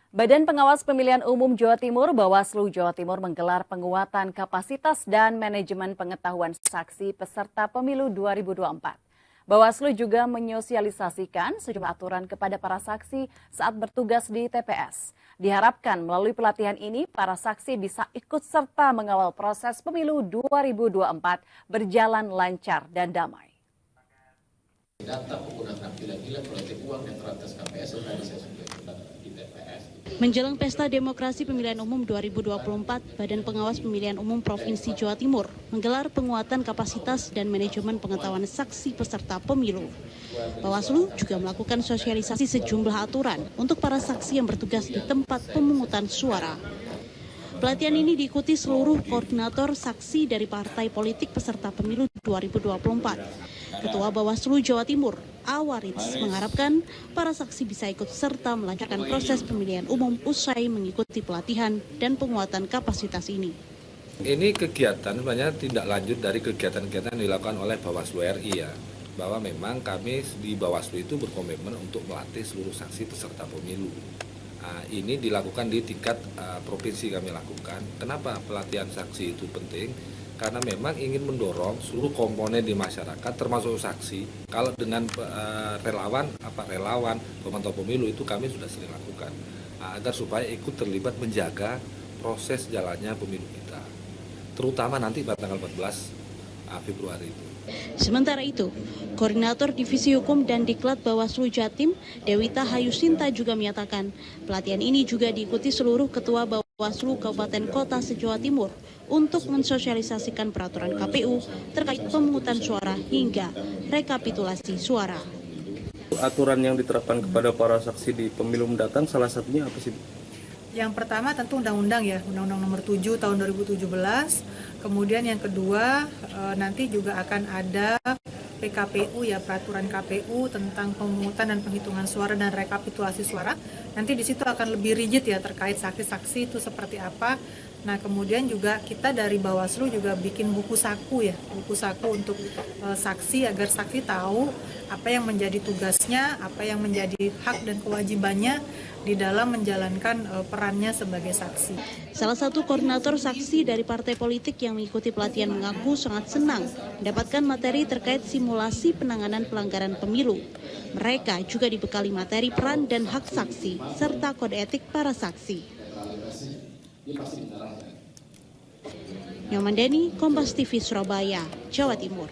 Badan Pengawas Pemilihan Umum Jawa Timur (Bawaslu) Jawa Timur menggelar penguatan kapasitas dan manajemen pengetahuan saksi peserta pemilu 2024. Bawaslu juga menyosialisasikan sejumlah aturan kepada para saksi saat bertugas di TPS. Diharapkan melalui pelatihan ini, para saksi bisa ikut serta mengawal proses pemilu 2024 berjalan lancar dan damai. Data penggunaan nilai politik uang yang teratas KPS yang tadi saya sebutkan di TPS. Menjelang Pesta Demokrasi Pemilihan Umum 2024, Badan Pengawas Pemilihan Umum Provinsi Jawa Timur menggelar penguatan kapasitas dan manajemen pengetahuan saksi peserta pemilu. Bawaslu juga melakukan sosialisasi sejumlah aturan untuk para saksi yang bertugas di tempat pemungutan suara. Pelatihan ini diikuti seluruh koordinator saksi dari partai politik peserta pemilu 2024. Ketua Bawaslu Jawa Timur, Awarits, mengharapkan para saksi bisa ikut serta melancarkan proses pemilihan umum usai mengikuti pelatihan dan penguatan kapasitas ini. Ini kegiatan sebenarnya tindak lanjut dari kegiatan-kegiatan yang dilakukan oleh Bawaslu RI ya. Bahwa memang kami di Bawaslu itu berkomitmen untuk melatih seluruh saksi peserta pemilu. Nah, ini dilakukan di tingkat provinsi kami lakukan. Kenapa pelatihan saksi itu penting? Karena memang ingin mendorong seluruh komponen di masyarakat termasuk saksi. Kalau dengan relawan pemantau pemilu itu kami sudah sering lakukan agar supaya ikut terlibat menjaga proses jalannya pemilu kita, terutama nanti pada tanggal 14 Februari itu. Sementara itu, Koordinator Divisi Hukum dan Diklat Bawaslu Jatim, Dewita Hayusinta juga menyatakan pelatihan ini juga diikuti seluruh ketua Bawaslu Kabupaten Kota se-Jawa Timur untuk mensosialisasikan peraturan KPU terkait pemungutan suara hingga rekapitulasi suara. Aturan yang diterapkan kepada para saksi di pemilu mendatang salah satunya apa sih? Yang pertama tentu undang-undang ya, Undang-Undang Nomor 7 Tahun 2017. Kemudian yang kedua nanti juga akan ada PKPU ya, peraturan KPU tentang pemungutan dan penghitungan suara dan rekapitulasi suara. Nanti di situ akan lebih rigid ya terkait saksi-saksi itu seperti apa. Nah kemudian juga kita dari Bawaslu juga bikin buku saku ya, buku saku untuk saksi agar saksi tahu apa yang menjadi tugasnya, apa yang menjadi hak dan kewajibannya di dalam menjalankan perannya sebagai saksi. Salah satu koordinator saksi dari partai politik yang mengikuti pelatihan mengaku sangat senang mendapatkan materi terkait simulasi penanganan pelanggaran pemilu. Mereka juga dibekali materi peran dan hak saksi serta kode etik para saksi. Nyoman Deni, Kompas TV Surabaya, Jawa Timur.